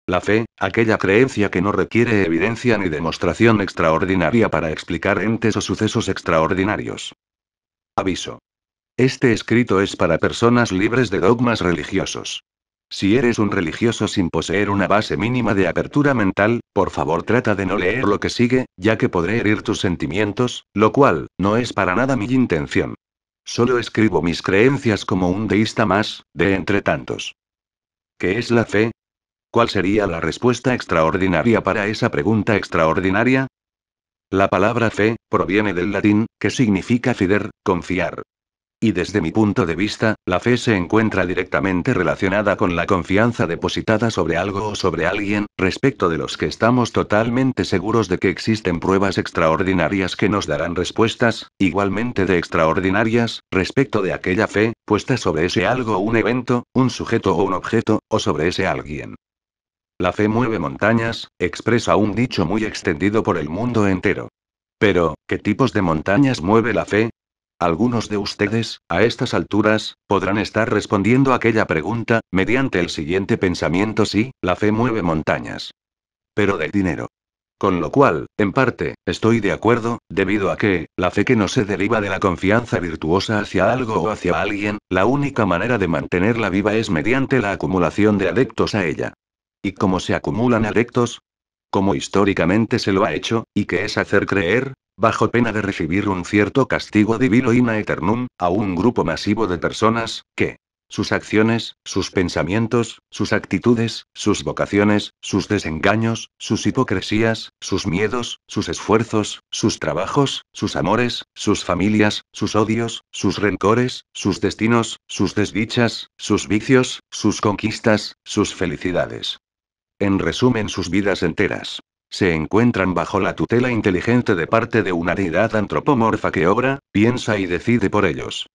La fe, aquella creencia que no requiere evidencia ni demostración extraordinaria para explicar entes o sucesos extraordinarios. Aviso. Este escrito es para personas libres de dogmas religiosos. Si eres un religioso sin poseer una base mínima de apertura mental, por favor trata de no leer lo que sigue, ya que podré herir tus sentimientos, lo cual, no es para nada mi intención. Solo escribo mis creencias como un deísta más, de entre tantos. ¿Qué es la fe? ¿Cuál sería la respuesta extraordinaria para esa pregunta extraordinaria? La palabra fe, proviene del latín, que significa fider, confiar. Y desde mi punto de vista, la fe se encuentra directamente relacionada con la confianza depositada sobre algo o sobre alguien, respecto de los que estamos totalmente seguros de que existen pruebas extraordinarias que nos darán respuestas, igualmente de extraordinarias, respecto de aquella fe, puesta sobre ese algo o un evento, un sujeto o un objeto, o sobre ese alguien. La fe mueve montañas, expresa un dicho muy extendido por el mundo entero. Pero, ¿qué tipos de montañas mueve la fe? Algunos de ustedes, a estas alturas, podrán estar respondiendo aquella pregunta, mediante el siguiente pensamiento: sí, la fe mueve montañas. Pero de dinero. Con lo cual, en parte, estoy de acuerdo, debido a que, la fe que no se deriva de la confianza virtuosa hacia algo o hacia alguien, la única manera de mantenerla viva es mediante la acumulación de adeptos a ella. ¿Y cómo se acumulan adeptos? Como históricamente se lo ha hecho, y que es hacer creer, bajo pena de recibir un cierto castigo divino in aeternum, a un grupo masivo de personas, que sus acciones, sus pensamientos, sus actitudes, sus vocaciones, sus desengaños, sus hipocresías, sus miedos, sus esfuerzos, sus trabajos, sus amores, sus familias, sus odios, sus rencores, sus destinos, sus desdichas, sus vicios, sus conquistas, sus felicidades. En resumen, sus vidas enteras. Se encuentran bajo la tutela inteligente de parte de una deidad antropomorfa que obra, piensa y decide por ellos.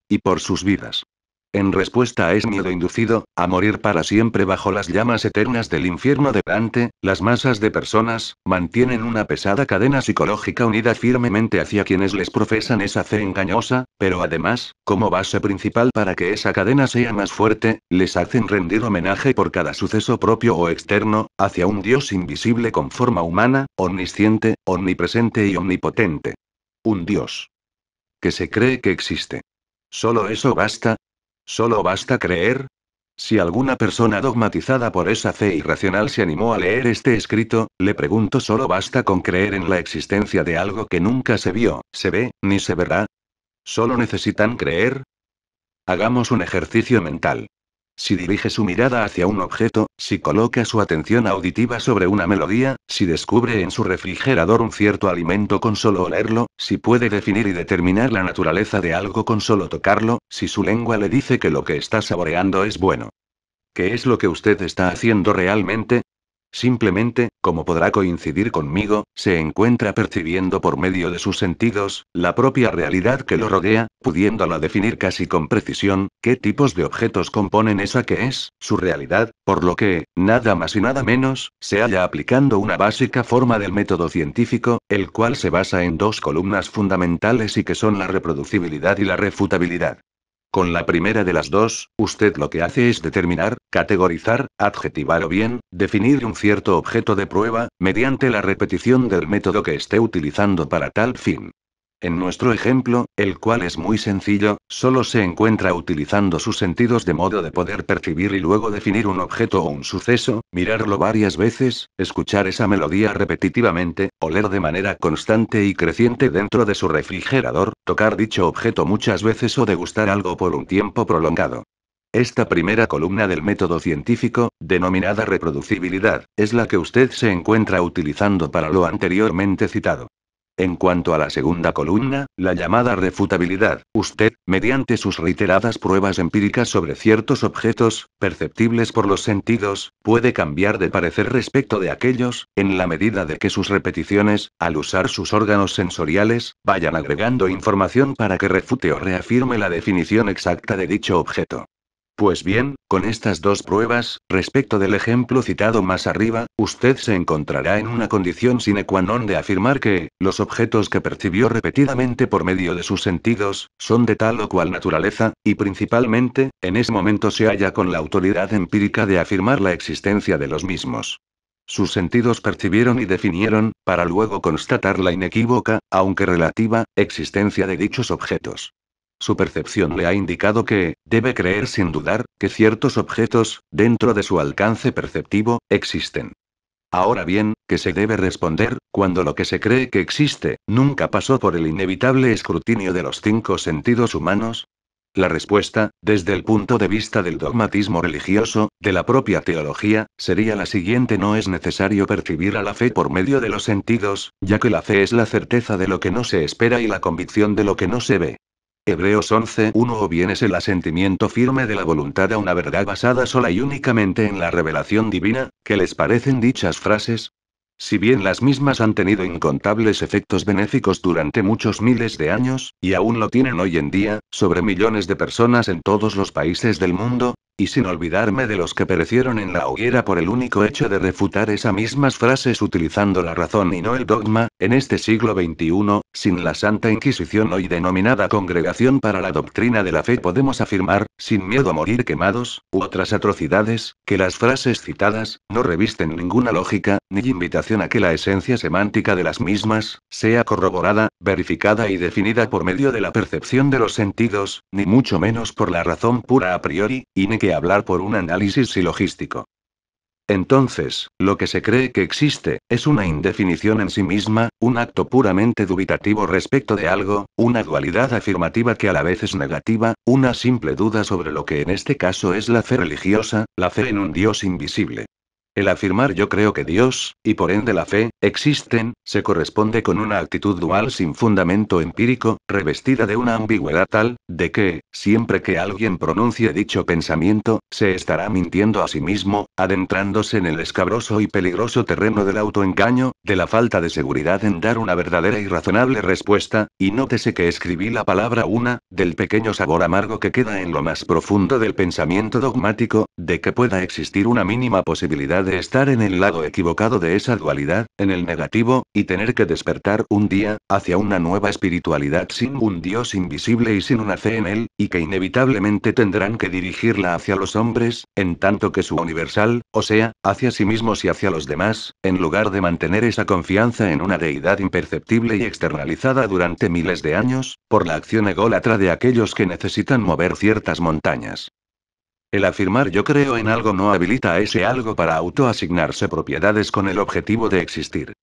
Y por sus vidas. En respuesta a ese miedo inducido, a morir para siempre bajo las llamas eternas del infierno de Dante, las masas de personas, mantienen una pesada cadena psicológica unida firmemente hacia quienes les profesan esa fe engañosa, pero además, como base principal para que esa cadena sea más fuerte, les hacen rendir homenaje por cada suceso propio o externo, hacia un Dios invisible con forma humana, omnisciente, omnipresente y omnipotente. Un Dios que se cree que existe. ¿Solo eso basta? ¿Solo basta creer? Si alguna persona dogmatizada por esa fe irracional se animó a leer este escrito, le pregunto: ¿solo basta con creer en la existencia de algo que nunca se vio, se ve, ni se verá? ¿Solo necesitan creer? Hagamos un ejercicio mental. Si dirige su mirada hacia un objeto, si coloca su atención auditiva sobre una melodía, si descubre en su refrigerador un cierto alimento con solo olerlo, si puede definir y determinar la naturaleza de algo con solo tocarlo, si su lengua le dice que lo que está saboreando es bueno. ¿Qué es lo que usted está haciendo realmente? Simplemente, como podrá coincidir conmigo, se encuentra percibiendo por medio de sus sentidos, la propia realidad que lo rodea, pudiéndola definir casi con precisión, qué tipos de objetos componen esa que es, su realidad, por lo que, nada más y nada menos, se halla aplicando una básica forma del método científico, el cual se basa en dos columnas fundamentales y que son la reproducibilidad y la refutabilidad. Con la primera de las dos, usted lo que hace es determinar, categorizar, adjetivar o bien, definir un cierto objeto de prueba, mediante la repetición del método que esté utilizando para tal fin. En nuestro ejemplo, el cual es muy sencillo, solo se encuentra utilizando sus sentidos de modo de poder percibir y luego definir un objeto o un suceso, mirarlo varias veces, escuchar esa melodía repetitivamente, oler de manera constante y creciente dentro de su refrigerador, tocar dicho objeto muchas veces o degustar algo por un tiempo prolongado. Esta primera columna del método científico, denominada reproducibilidad, es la que usted se encuentra utilizando para lo anteriormente citado. En cuanto a la segunda columna, la llamada refutabilidad, usted, mediante sus reiteradas pruebas empíricas sobre ciertos objetos, perceptibles por los sentidos, puede cambiar de parecer respecto de aquellos, en la medida de que sus repeticiones, al usar sus órganos sensoriales, vayan agregando información para que refute o reafirme la definición exacta de dicho objeto. Pues bien, con estas dos pruebas, respecto del ejemplo citado más arriba, usted se encontrará en una condición sine qua non de afirmar que, los objetos que percibió repetidamente por medio de sus sentidos, son de tal o cual naturaleza, y principalmente, en ese momento se halla con la autoridad empírica de afirmar la existencia de los mismos. Sus sentidos percibieron y definieron, para luego constatar la inequívoca, aunque relativa, existencia de dichos objetos. Su percepción le ha indicado que, debe creer sin dudar, que ciertos objetos, dentro de su alcance perceptivo, existen. Ahora bien, ¿qué se debe responder, cuando lo que se cree que existe, nunca pasó por el inevitable escrutinio de los 5 sentidos humanos? La respuesta, desde el punto de vista del dogmatismo religioso, de la propia teología, sería la siguiente: no es necesario percibir a la fe por medio de los sentidos, ya que la fe es la certeza de lo que no se espera y la convicción de lo que no se ve. Hebreos 11:1. O bien es el asentimiento firme de la voluntad a una verdad basada sola y únicamente en la revelación divina. ¿Qué les parecen dichas frases? Si bien las mismas han tenido incontables efectos benéficos durante muchos miles de años, y aún lo tienen hoy en día, sobre millones de personas en todos los países del mundo, y sin olvidarme de los que perecieron en la hoguera por el único hecho de refutar esas mismas frases utilizando la razón y no el dogma, en este siglo XXI, sin la Santa Inquisición hoy denominada Congregación para la Doctrina de la Fe, podemos afirmar, sin miedo a morir quemados, u otras atrocidades, que las frases citadas, no revisten ninguna lógica, ni invitación a que la esencia semántica de las mismas, sea corroborada, verificada y definida por medio de la percepción de los sentidos, ni mucho menos por la razón pura a priori, y ni que hablar por un análisis silogístico. Entonces, lo que se cree que existe, es una indefinición en sí misma, un acto puramente dubitativo respecto de algo, una dualidad afirmativa que a la vez es negativa, una simple duda sobre lo que en este caso es la fe religiosa, la fe en un Dios invisible. El afirmar yo creo que Dios, y por ende la fe, existen, se corresponde con una actitud dual sin fundamento empírico, revestida de una ambigüedad tal, de que, siempre que alguien pronuncie dicho pensamiento, se estará mintiendo a sí mismo, adentrándose en el escabroso y peligroso terreno del autoengaño, de la falta de seguridad en dar una verdadera y razonable respuesta, y nótese que escribí la palabra una, del pequeño sabor amargo que queda en lo más profundo del pensamiento dogmático, de que pueda existir una mínima posibilidad de estar en el lado equivocado de esa dualidad, en el negativo, y tener que despertar un día, hacia una nueva espiritualidad sin un Dios invisible y sin una fe en él, y que inevitablemente tendrán que dirigirla hacia los hombres, en tanto que su universal, o sea, hacia sí mismos y hacia los demás, en lugar de mantener esa confianza en una deidad imperceptible y externalizada durante miles de años, por la acción ególatra de aquellos que necesitan mover ciertas montañas. El afirmar yo creo en algo no habilita a ese algo para autoasignarse propiedades con el objetivo de existir.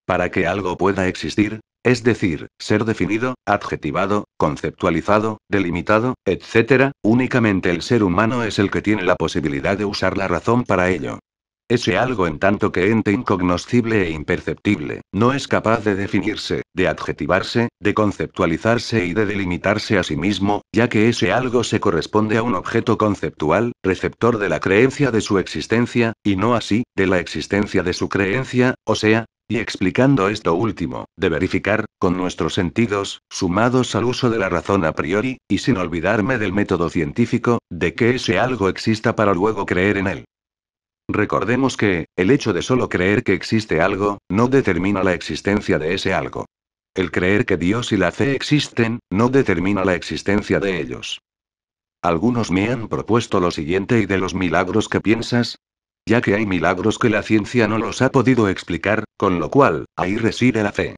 Para que algo pueda existir, es decir, ser definido, adjetivado, conceptualizado, delimitado, etc., únicamente el ser humano es el que tiene la posibilidad de usar la razón para ello. Ese algo, en tanto que ente incognoscible e imperceptible, no es capaz de definirse, de adjetivarse, de conceptualizarse y de delimitarse a sí mismo, ya que ese algo se corresponde a un objeto conceptual, receptor de la creencia de su existencia, y no así, de la existencia de su creencia, o sea, y explicando esto último, de verificar, con nuestros sentidos, sumados al uso de la razón a priori, y sin olvidarme del método científico, de que ese algo exista para luego creer en él. Recordemos que, el hecho de solo creer que existe algo, no determina la existencia de ese algo. El creer que Dios y la fe existen, no determina la existencia de ellos. Algunos me han propuesto lo siguiente: ¿y de los milagros qué piensas? Ya que hay milagros que la ciencia no los ha podido explicar, con lo cual, ahí reside la fe.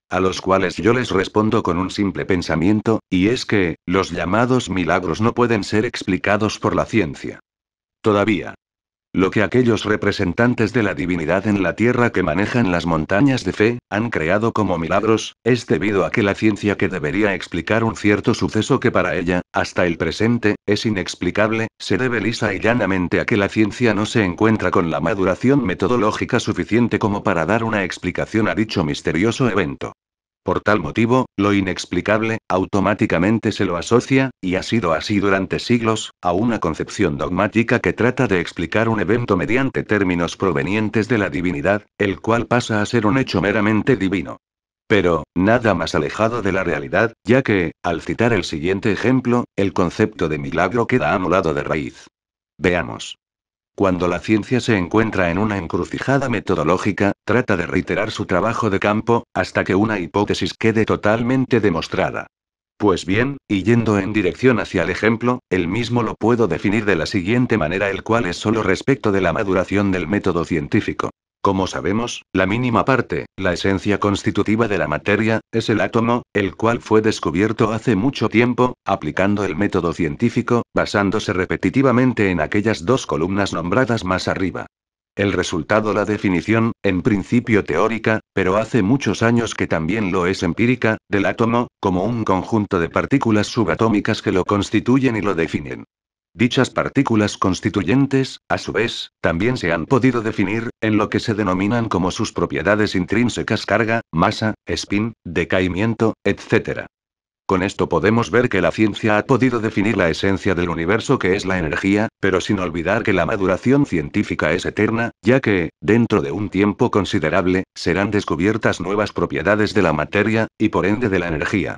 A los cuales yo les respondo con un simple pensamiento, y es que, los llamados milagros no pueden ser explicados por la ciencia. Todavía. Lo que aquellos representantes de la divinidad en la tierra que manejan las montañas de fe, han creado como milagros, es debido a que la ciencia, que debería explicar un cierto suceso que para ella, hasta el presente, es inexplicable, se debe lisa y llanamente a que la ciencia no se encuentra con la maduración metodológica suficiente como para dar una explicación a dicho misterioso evento. Por tal motivo, lo inexplicable, automáticamente se lo asocia, y ha sido así durante siglos, a una concepción dogmática que trata de explicar un evento mediante términos provenientes de la divinidad, el cual pasa a ser un hecho meramente divino. Pero, nada más alejado de la realidad, ya que, al citar el siguiente ejemplo, el concepto de milagro queda anulado de raíz. Veamos. Cuando la ciencia se encuentra en una encrucijada metodológica, trata de reiterar su trabajo de campo, hasta que una hipótesis quede totalmente demostrada. Pues bien, y yendo en dirección hacia el ejemplo, el mismo lo puedo definir de la siguiente manera, el cual es solo respecto de la maduración del método científico. Como sabemos, la mínima parte, la esencia constitutiva de la materia, es el átomo, el cual fue descubierto hace mucho tiempo, aplicando el método científico, basándose repetitivamente en aquellas dos columnas nombradas más arriba. El resultado, la definición, en principio teórica, pero hace muchos años que también lo es empírica, del átomo, como un conjunto de partículas subatómicas que lo constituyen y lo definen. Dichas partículas constituyentes, a su vez, también se han podido definir, en lo que se denominan como sus propiedades intrínsecas: carga, masa, spin, decaimiento, etc. Con esto podemos ver que la ciencia ha podido definir la esencia del universo, que es la energía, pero sin olvidar que la maduración científica es eterna, ya que, dentro de un tiempo considerable, serán descubiertas nuevas propiedades de la materia, y por ende de la energía.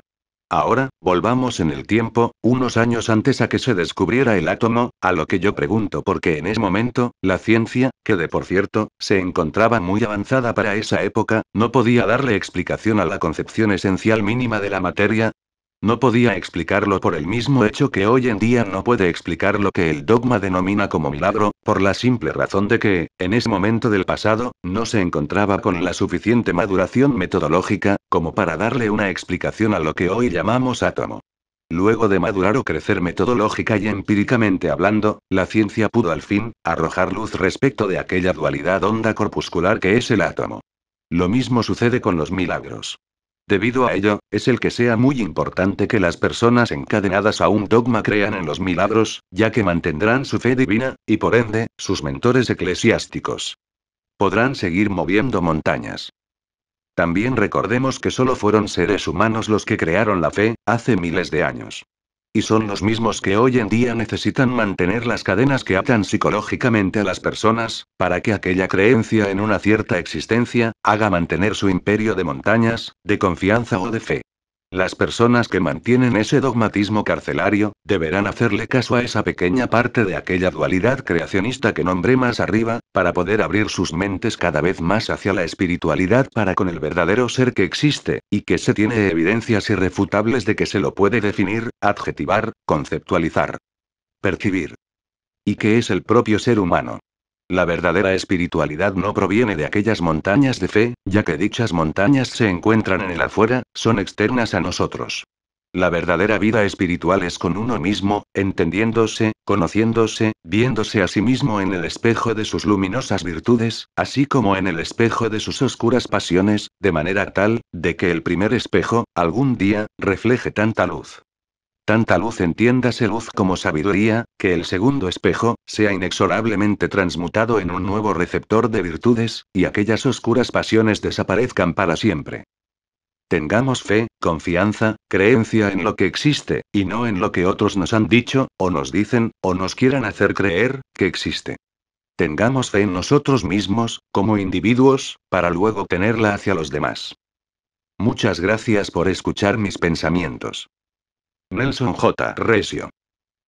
Ahora, volvamos en el tiempo, unos años antes a que se descubriera el átomo, a lo que yo pregunto porque en ese momento, la ciencia, que de por cierto, se encontraba muy avanzada para esa época, no podía darle explicación a la concepción esencial mínima de la materia. No podía explicarlo por el mismo hecho que hoy en día no puede explicar lo que el dogma denomina como milagro, por la simple razón de que, en ese momento del pasado, no se encontraba con la suficiente maduración metodológica, como para darle una explicación a lo que hoy llamamos átomo. Luego de madurar o crecer metodológica y empíricamente hablando, la ciencia pudo al fin, arrojar luz respecto de aquella dualidad onda corpuscular que es el átomo. Lo mismo sucede con los milagros. Debido a ello, es el que sea muy importante que las personas encadenadas a un dogma crean en los milagros, ya que mantendrán su fe divina, y por ende, sus mentores eclesiásticos. Podrán seguir moviendo montañas. También recordemos que solo fueron seres humanos los que crearon la fe, hace miles de años. Y son los mismos que hoy en día necesitan mantener las cadenas que atan psicológicamente a las personas, para que aquella creencia en una cierta existencia, haga mantener su imperio de montañas, de confianza o de fe. Las personas que mantienen ese dogmatismo carcelario, deberán hacerle caso a esa pequeña parte de aquella dualidad creacionista que nombré más arriba, para poder abrir sus mentes cada vez más hacia la espiritualidad para con el verdadero ser que existe, y que se tiene evidencias irrefutables de que se lo puede definir, adjetivar, conceptualizar, percibir. Y que es el propio ser humano. La verdadera espiritualidad no proviene de aquellas montañas de fe, ya que dichas montañas se encuentran en el afuera, son externas a nosotros. La verdadera vida espiritual es con uno mismo, entendiéndose, conociéndose, viéndose a sí mismo en el espejo de sus luminosas virtudes, así como en el espejo de sus oscuras pasiones, de manera tal, de que el primer espejo, algún día, refleje tanta luz. Tanta luz, entiéndase luz como sabiduría, que el segundo espejo, sea inexorablemente transmutado en un nuevo receptor de virtudes, y aquellas oscuras pasiones desaparezcan para siempre. Tengamos fe, confianza, creencia en lo que existe, y no en lo que otros nos han dicho, o nos dicen, o nos quieran hacer creer, que existe. Tengamos fe en nosotros mismos, como individuos, para luego tenerla hacia los demás. Muchas gracias por escuchar mis pensamientos. Nelson J. Recio.